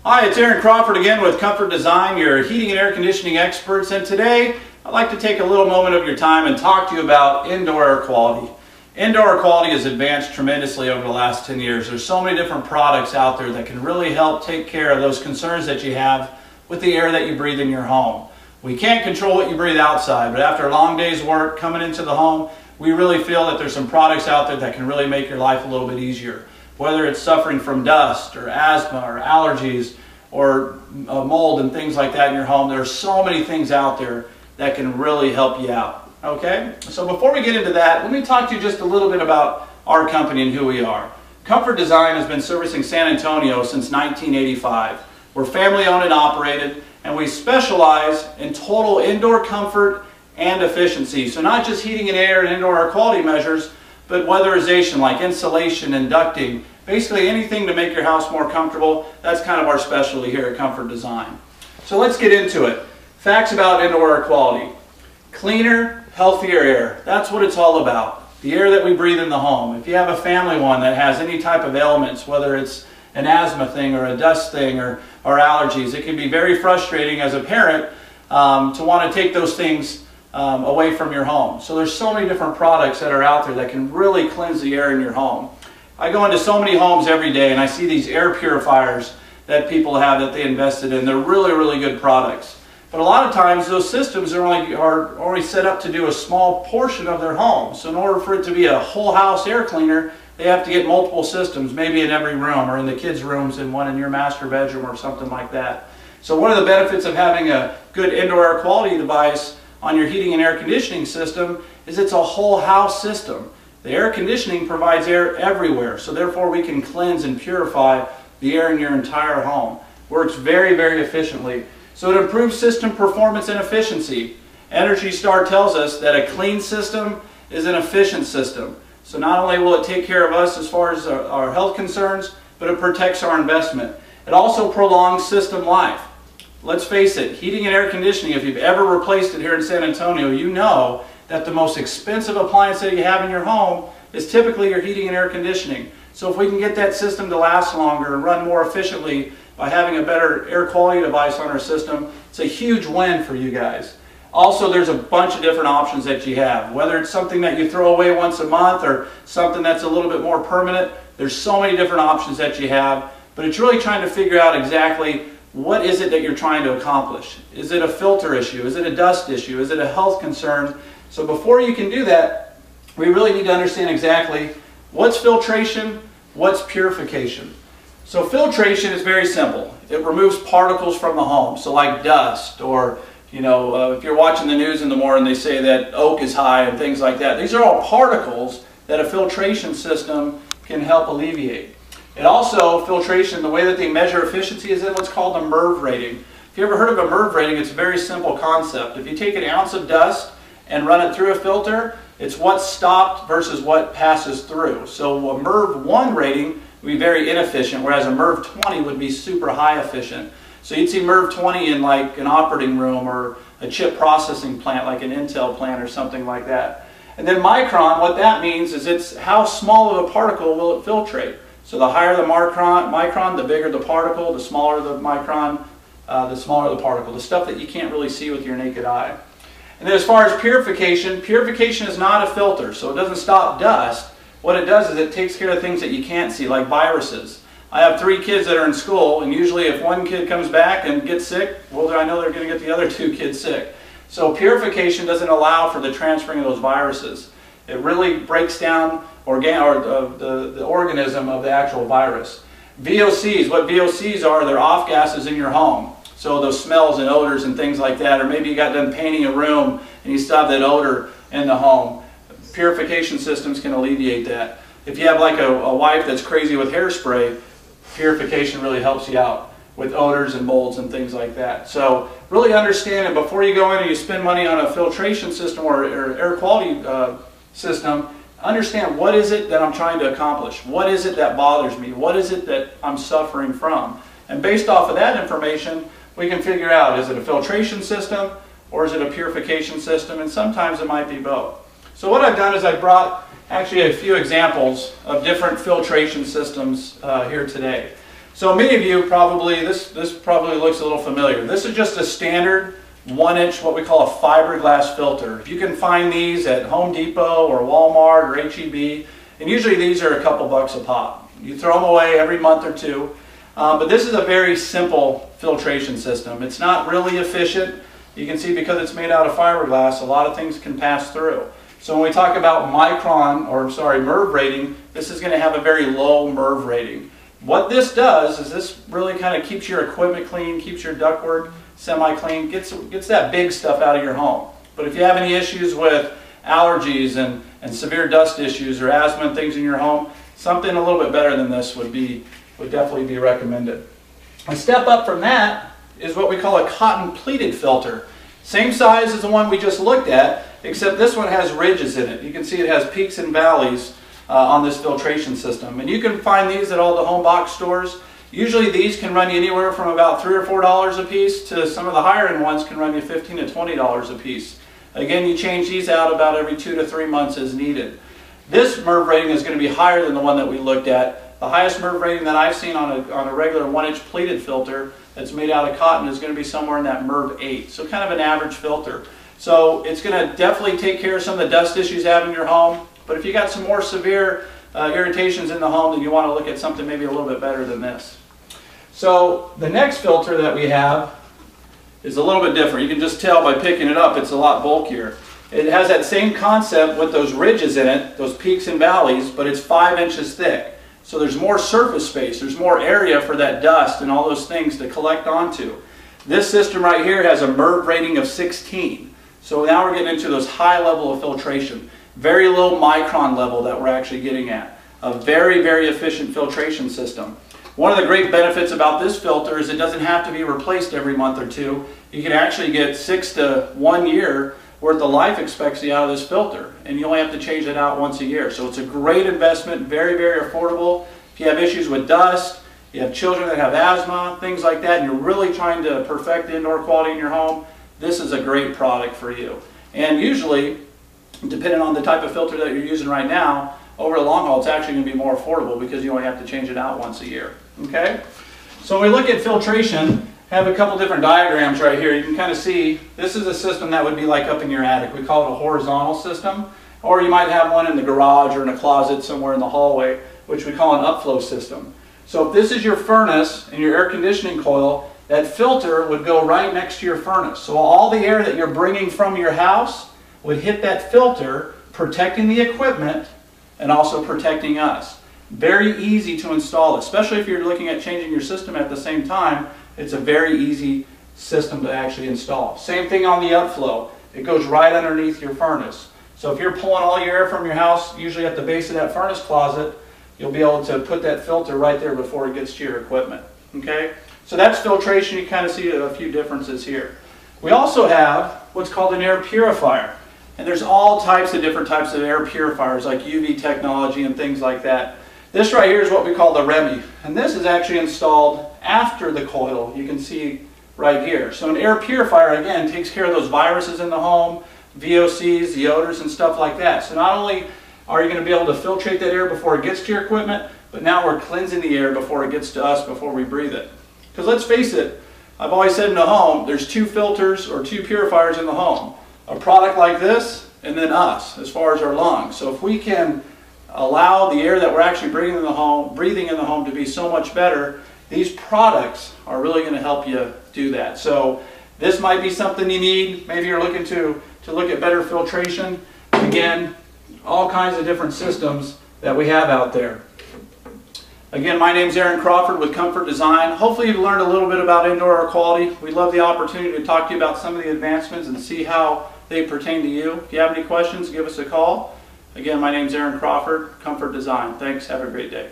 Hi, it's Aaron Crawford again with Comfort Design, your heating and air conditioning experts, and today I'd like to take a little moment of your time and talk to you about indoor air quality. Indoor air quality has advanced tremendously over the last 10 years. There's so many different products out there that can really help take care of those concerns that you have with the air that you breathe in your home. We can't control what you breathe outside, but after a long day's work coming into the home, we really feel that there's some products out there that can really make your life a little bit easier. Whether it's suffering from dust or asthma or allergies or mold and things like that in your home, there are so many things out there that can really help you out. Okay? So before we get into that, let me talk to you just a little bit about our company and who we are. Comfort Design has been servicing San Antonio since 1985. We're family owned and operated, and we specialize in total indoor comfort and efficiency. So not just heating and air and indoor air quality measures, but weatherization like insulation and ducting. Basically anything to make your house more comfortable. That's kind of our specialty here at Comfort Design. So let's get into it. Facts about indoor air quality. Cleaner, healthier air. That's what it's all about. The air that we breathe in the home. If you have a family one that has any type of ailments, whether it's an asthma thing or a dust thing or allergies, it can be very frustrating as a parent to want to take those things away from your home. So there's so many different products that are out there that can really cleanse the air in your home. I go into so many homes every day and I see these air purifiers that people have that they invested in. They're really, really good products. But a lot of times those systems are only set up to do a small portion of their home. So in order for it to be a whole house air cleaner, they have to get multiple systems, maybe in every room or in the kids' rooms and one in your master bedroom or something like that. So one of the benefits of having a good indoor air quality device on your heating and air conditioning system is it's a whole house system. The air conditioning provides air everywhere, so therefore we can cleanse and purify the air in your entire home. Works very, very efficiently. So it improves system performance and efficiency. Energy Star tells us that a clean system is an efficient system. So not only will it take care of us as far as our health concerns, but it protects our investment. It also prolongs system life. Let's face it, heating and air conditioning, if you've ever replaced it here in San Antonio, you know that the most expensive appliance that you have in your home is typically your heating and air conditioning. So if we can get that system to last longer and run more efficiently by having a better air quality device on our system, it's a huge win for you guys. Also, there's a bunch of different options that you have. Whether it's something that you throw away once a month or something that's a little bit more permanent, there's so many different options that you have. But it's really trying to figure out exactly what is it that you're trying to accomplish. Is it a filter issue? Is it a dust issue? Is it a health concern? So before you can do that, we really need to understand exactly what's filtration, what's purification. So filtration is very simple. It removes particles from the home, so like dust or if you're watching the news in the morning, they say that oak is high and things like that. These are all particles that a filtration system can help alleviate. It also, filtration, the way that they measure efficiency is in what's called a MERV rating. If you ever heard of a MERV rating, it's a very simple concept. If you take an ounce of dust and run it through a filter, it's what's stopped versus what passes through. So a MERV 1 rating would be very inefficient, whereas a MERV 20 would be super high efficient. So you'd see MERV 20 in like an operating room or a chip processing plant like an Intel plant or something like that. And then micron, what that means is it's how small of a particle will it filtrate. So the higher the micron, the bigger the particle, the smaller the micron, the smaller the particle, the stuff that you can't really see with your naked eye. And then as far as purification, purification is not a filter, so it doesn't stop dust. What it does is it takes care of things that you can't see, like viruses. I have 3 kids that are in school, and usually if one kid comes back and gets sick, well, I know they're going to get the other 2 kids sick. So purification doesn't allow for the transferring of those viruses. It really breaks down the organism of the actual virus. VOCs, what VOCs are, they're off gases in your home. So those smells and odors and things like that, or maybe you got done painting a room and you still have that odor in the home. Purification systems can alleviate that. If you have like a wife that's crazy with hairspray, purification really helps you out with odors and molds and things like that. So really understand it before you go in and you spend money on a filtration system or air quality system. Understand, what is it that I'm trying to accomplish? What is it that bothers me? What is it that I'm suffering from? And based off of that information, we can figure out, is it a filtration system or is it a purification system? And sometimes it might be both. So what I've done is I brought actually a few examples of different filtration systems here today. So many of you probably, this probably looks a little familiar. This is just a standard 1-inch, what we call a fiberglass filter. You can find these at Home Depot or Walmart or H-E-B, and usually these are a couple bucks a pop. You throw them away every month or two, but this is a very simple filtration system. It's not really efficient. You can see because it's made out of fiberglass, a lot of things can pass through. So when we talk about MERV rating, this is going to have a very low MERV rating. What this does is this really kind of keeps your equipment clean, keeps your ductwork semi-clean, gets that big stuff out of your home. But if you have any issues with allergies and severe dust issues or asthma and things in your home, something a little bit better than this would definitely be recommended. A step up from that is what we call a cotton pleated filter. Same size as the one we just looked at, except this one has ridges in it. You can see it has peaks and valleys on this filtration system. And you can find these at all the home box stores. Usually these can run you anywhere from about $3 or $4 a piece to some of the higher end ones can run you $15 to $20 a piece. Again, you change these out about every 2 to 3 months as needed. This MERV rating is going to be higher than the one that we looked at. The highest MERV rating that I've seen on a regular 1-inch pleated filter that's made out of cotton is going to be somewhere in that MERV 8. So kind of an average filter. So it's going to definitely take care of some of the dust issues you have in your home. But if you got some more severe irritations in the home, then you want to look at something maybe a little bit better than this. So the next filter that we have is a little bit different. You can just tell by picking it up, it's a lot bulkier. It has that same concept with those ridges in it, those peaks and valleys, but it's 5 inches thick. So there's more surface space, there's more area for that dust and all those things to collect onto. This system right here has a MERV rating of 16. So now we're getting into those high level of filtration. Very low micron level that we're actually getting at. A very, very efficient filtration system. One of the great benefits about this filter is it doesn't have to be replaced every month or two. You can actually get 6 to 1 year worth of life expectancy out of this filter, and you only have to change it out once a year. So it's a great investment, very, very affordable. If you have issues with dust, you have children that have asthma, things like that, and you're really trying to perfect the indoor quality in your home, this is a great product for you. And usually, depending on the type of filter that you're using right now, over the long haul it's actually going to be more affordable because you only have to change it out once a year. Okay? So when we look at filtration, I have a couple different diagrams right here. You can kind of see this is a system that would be like up in your attic. We call it a horizontal system. Or you might have one in the garage or in a closet somewhere in the hallway, which we call an upflow system. So if this is your furnace and your air conditioning coil, that filter would go right next to your furnace. So all the air that you're bringing from your house would hit that filter, protecting the equipment and also protecting us. Very easy to install, especially if you're looking at changing your system at the same time. It's a very easy system to actually install. Same thing on the upflow. It goes right underneath your furnace. So if you're pulling all your air from your house, usually at the base of that furnace closet, you'll be able to put that filter right there before it gets to your equipment. Okay? So that's filtration. You kind of see a few differences here. We also have what's called an air purifier. And there's all types of different types of air purifiers like UV technology and things like that. This right here is what we call the REMI. And this is actually installed after the coil. You can see right here. So an air purifier, again, takes care of those viruses in the home, VOCs, the odors and stuff like that. So not only are you going to be able to filtrate that air before it gets to your equipment, but now we're cleansing the air before it gets to us, before we breathe it. Because let's face it, I've always said in the home, there's 2 filters or 2 purifiers in the home. A product like this, and then us, as far as our lungs. So if we can allow the air that we're actually breathing in the home to be so much better, these products are really going to help you do that. So this might be something you need. Maybe you're looking to look at better filtration. Again, all kinds of different systems that we have out there. Again, my name's Aaron Crawford with Comfort Design. Hopefully you've learned a little bit about indoor air quality. We'd love the opportunity to talk to you about some of the advancements and see how they pertain to you. If you have any questions, give us a call. Again, my name's Aaron Crawford, Comfort Design. Thanks. Have a great day.